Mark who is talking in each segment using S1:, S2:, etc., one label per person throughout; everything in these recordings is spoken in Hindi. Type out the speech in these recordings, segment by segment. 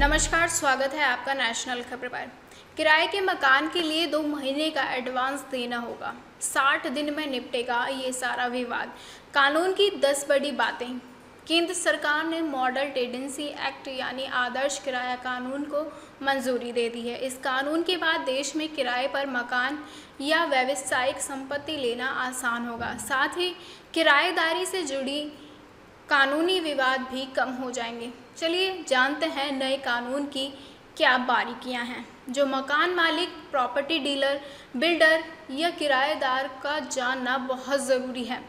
S1: नमस्कार, स्वागत है आपका नेशनल खबर पर। किराए के मकान के लिए 2 महीने का एडवांस देना होगा, 60 दिन में निपटेगा ये सारा विवाद। कानून की 10 बड़ी बातें। केंद्र सरकार ने मॉडल टेनेंसी एक्ट यानी आदर्श किराया कानून को मंजूरी दे दी है। इस कानून के बाद देश में किराए पर मकान या व्यावसायिक संपत्ति लेना आसान होगा। साथ ही किराएदारी से जुड़ी कानूनी विवाद भी कम हो जाएंगे। चलिए जानते हैं नए कानून की क्या बारीकियां हैं जो मकान मालिक, प्रॉपर्टी डीलर, बिल्डर या किराएदार का जानना बहुत ज़रूरी है।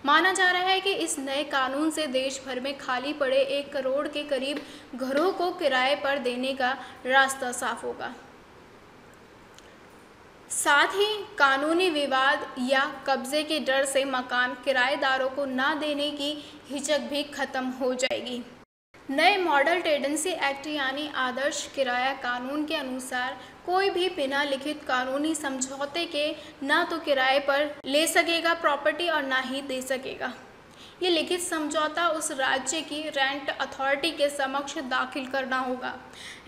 S1: माना जा रहा है कि इस नए कानून से देश भर में खाली पड़े 1 करोड़ के करीब घरों को किराए पर देने का रास्ता साफ होगा। साथ ही कानूनी विवाद या कब्जे के डर से मकान किराएदारों को ना देने की हिचक भी खत्म हो जाएगी। नए मॉडल टेनेंसी एक्ट यानी आदर्श किराया कानून के अनुसार कोई भी बिना लिखित कानूनी समझौते के ना तो किराए पर ले सकेगा प्रॉपर्टी और ना ही दे सकेगा। ये लिखित समझौता उस राज्य की रेंट अथॉरिटी के समक्ष दाखिल करना होगा।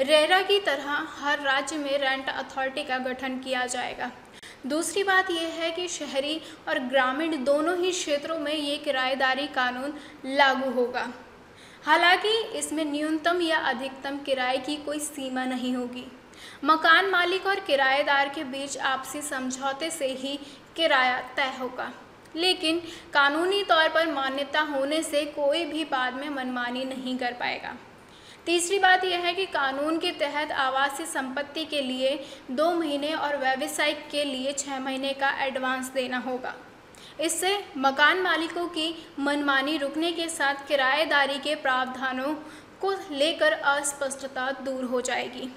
S1: रेरा की तरह हर राज्य में रेंट अथॉरिटी का गठन किया जाएगा। दूसरी बात यह है कि शहरी और ग्रामीण दोनों ही क्षेत्रों में ये किराएदारी कानून लागू होगा। हालांकि इसमें न्यूनतम या अधिकतम किराए की कोई सीमा नहीं होगी। मकान मालिक और किराएदार के बीच आपसी समझौते से ही किराया तय होगा, लेकिन कानूनी तौर पर मान्यता होने से कोई भी बाद में मनमानी नहीं कर पाएगा। तीसरी बात यह है कि कानून के तहत आवासीय संपत्ति के लिए 2 महीने और व्यावसायिक के लिए 6 महीने का एडवांस देना होगा। इससे मकान मालिकों की मनमानी रुकने के साथ किराएदारी के प्रावधानों को लेकर अस्पष्टता दूर हो जाएगी।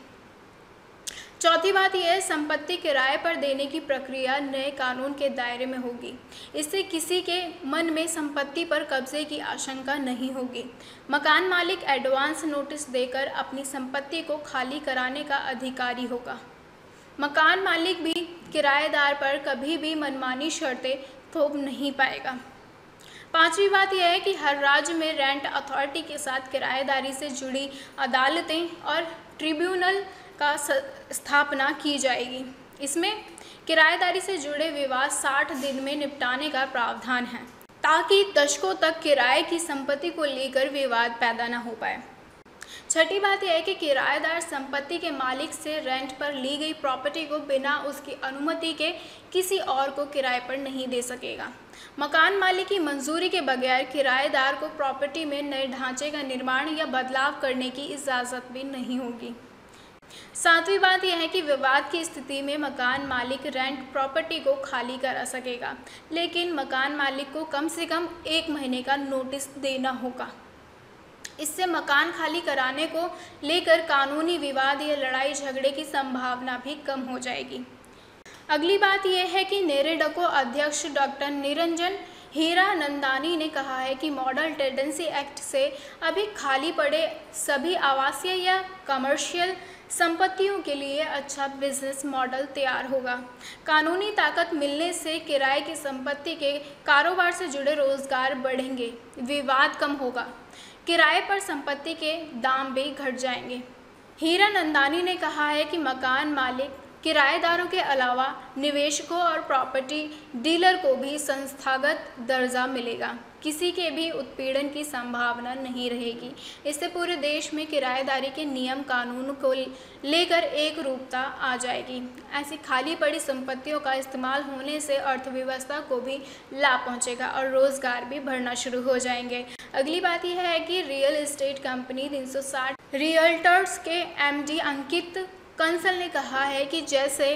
S1: चौथी बात यह है, संपत्ति किराए पर देने की प्रक्रिया नए कानून के दायरे में होगी। इससे किसी के मन में संपत्ति पर कब्जे की आशंका नहीं होगी। मकान मालिक एडवांस नोटिस देकर अपनी संपत्ति को खाली कराने का अधिकारी होगा। मकान मालिक भी किराएदार पर कभी भी मनमानी शर्तें थोप नहीं पाएगा। पांचवी बात यह है कि हर राज्य में रेंट अथॉरिटी के साथ किराएदारी से जुड़ी अदालतें और ट्रिब्यूनल का स्थापना की जाएगी। इसमें किराएदारी से जुड़े विवाद 60 दिन में निपटाने का प्रावधान है, ताकि दशकों तक किराए की संपत्ति को लेकर विवाद पैदा न हो पाए। छठी बात यह है कि किराएदार संपत्ति के मालिक से रेंट पर ली गई प्रॉपर्टी को बिना उसकी अनुमति के किसी और को किराए पर नहीं दे सकेगा। मकान मालिक की मंजूरी के बगैर किराएदार को प्रॉपर्टी में नए ढांचे का निर्माण या बदलाव करने की इजाज़त भी नहीं होगी। सातवीं बात यह है कि विवाद की स्थिति में मकान मालिक रेंट प्रॉपर्टी को खाली करा सकेगा, लेकिन मकान मालिक को कम से कम 1 महीने का नोटिस देना होगा। इससे मकान खाली कराने को लेकर कानूनी विवाद या लड़ाई झगड़े की संभावना भी कम हो जाएगी। अगली बात यह है कि नेरेडको अध्यक्ष डॉक्टर निरंजन हीरानंदानी ने कहा है कि मॉडल टेनेंसी एक्ट से अभी खाली पड़े सभी आवासीय या कमर्शियल संपत्तियों के लिए अच्छा बिजनेस मॉडल तैयार होगा। कानूनी ताकत मिलने से किराए की संपत्ति के कारोबार से जुड़े रोजगार बढ़ेंगे, विवाद कम होगा, किराए पर संपत्ति के दाम भी घट जाएंगे। हीरानंदानी ने कहा है कि मकान मालिक, किराएदारों के अलावा निवेशकों और प्रॉपर्टी डीलर को भी संस्थागत दर्जा मिलेगा। किसी के भी उत्पीड़न की संभावना नहीं रहेगी। इससे पूरे देश में किराएदारी के नियम कानून को लेकर एक रूपता आ जाएगी। ऐसी खाली पड़ी संपत्तियों का इस्तेमाल होने से अर्थव्यवस्था को भी लाभ पहुंचेगा और रोजगार भी बढ़ना शुरू हो जाएंगे। अगली बात यह है कि रियल एस्टेट कंपनी 360 रियल्टर्स के एमडी अंकित कंसल ने कहा है कि जैसे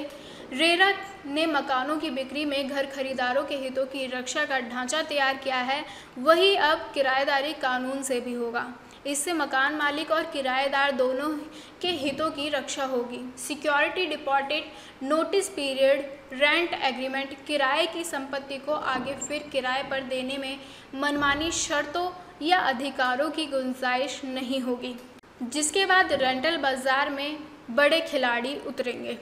S1: रेरा ने मकानों की बिक्री में घर खरीदारों के हितों की रक्षा का ढांचा तैयार किया है, वही अब किराएदारी कानून से भी होगा। इससे मकान मालिक और किराएदार दोनों के हितों की रक्षा होगी। Security deposit, notice period, rent agreement, किराए की संपत्ति को आगे फिर किराए पर देने में मनमानी शर्तों या अधिकारों की गुंजाइश नहीं होगी, जिसके बाद रेंटल बाजार में बड़े खिलाड़ी उतरेंगे।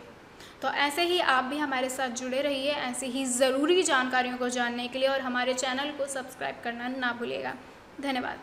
S1: तो ऐसे ही आप भी हमारे साथ जुड़े रहिए ऐसी ही ज़रूरी जानकारियों को जानने के लिए, और हमारे चैनल को सब्सक्राइब करना ना भूलिएगा। धन्यवाद।